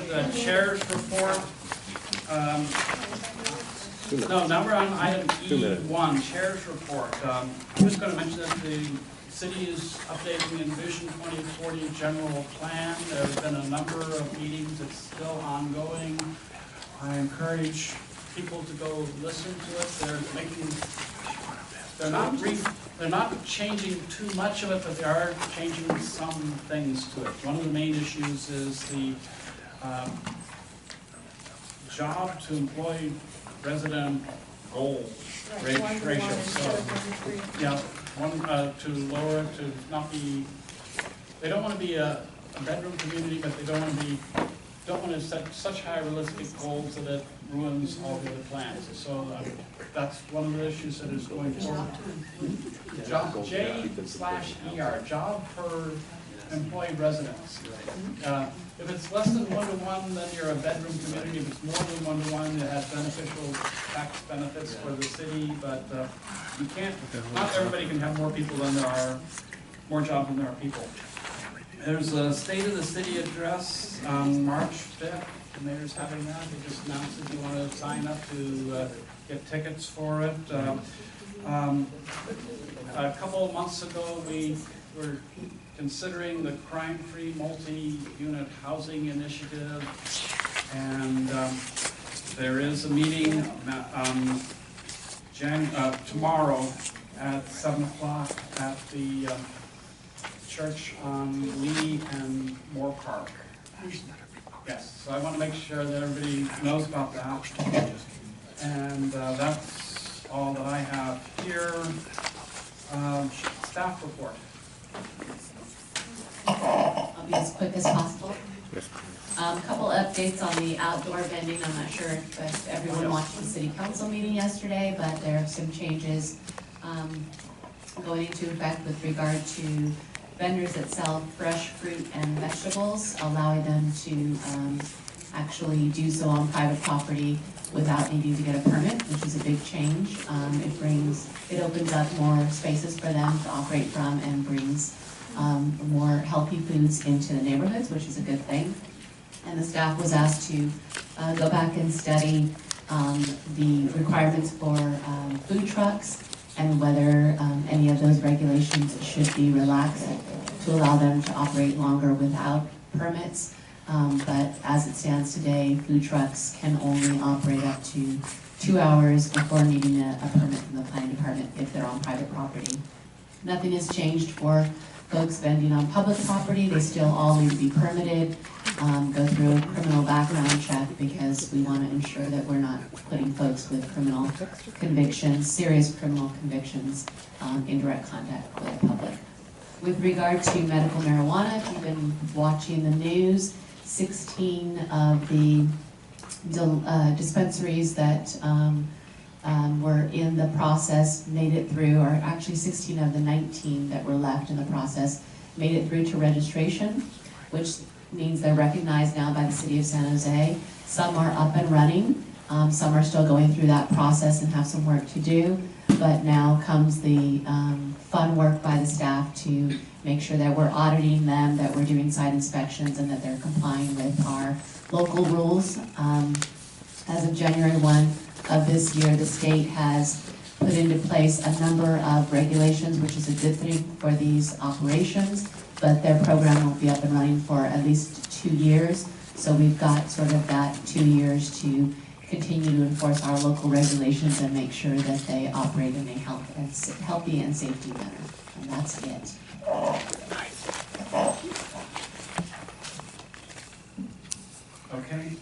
the chair's report. No, now we're on item E1, chair's report. I'm just going to mention that the city is updating the Vision 2040 general plan. There's been a number of meetings. It's still ongoing. I encourage people to go listen to it. They're not changing too much of it, but they are changing some things to it. One of the main issues is the job to employee resident goal ratio. So, yeah, to lower it to not be. They don't want to be a bedroom community, but they don't want to set such high realistic goals that it ruins all the other plans. So that's one of the issues that is going forward. Job J/ER, job per employee residence. If it's less than 1-to-1, then you're a bedroom community. If it's more than 1-to-1, it has beneficial tax benefits for the city, but you can't, not everybody can have more people than there are, more jobs than there are people. There's a State of the City address on March 5th. The mayor's having that. They just announced if you want to sign up to get tickets for it. A couple of months ago, we were considering the crime-free multi-unit housing initiative, and there is a meeting tomorrow at 7 o'clock at the church on Lee and Moore Park. Yes, so I want to make sure that everybody knows about that. And that's all that I have here. Staff report. I'll be as quick as possible. A couple updates on the outdoor vending. I'm not sure if everyone watched the city council meeting yesterday, but there are some changes going into effect with regard to vendors that sell fresh fruit and vegetables, allowing them to actually do so on private property without needing to get a permit, which is a big change. It opens up more spaces for them to operate from and brings more healthy foods into the neighborhoods, which is a good thing. And the staff was asked to go back and study the requirements for food trucks and whether any of those regulations should be relaxed to allow them to operate longer without permits. But as it stands today, food trucks can only operate up to 2 hours before needing a permit from the planning department if they're on private property. Nothing has changed for folks vending on public property. They still all need to be permitted, go through a criminal background check, because we want to ensure that we're not putting folks with criminal convictions, serious criminal convictions, in direct contact with the public. With regard to medical marijuana, if you've been watching the news, 16 of the dispensaries that were in the process made it through, or actually 16 of the 19 that were left in the process made it through to registration, which means they're recognized now by the city of San Jose. Some are up and running, some are still going through that process and have some work to do, but now comes the fun work by the staff to make sure that we're auditing them, that we're doing site inspections, and that they're complying with our local rules. As of January 1 of this year, the state has put into place a number of regulations, which is a good thing for these operations, but their program won't be up and running for at least 2 years. So we've got sort of that 2 years to continue to enforce our local regulations and make sure that they operate in a healthy and safety manner. And that's it. Okay.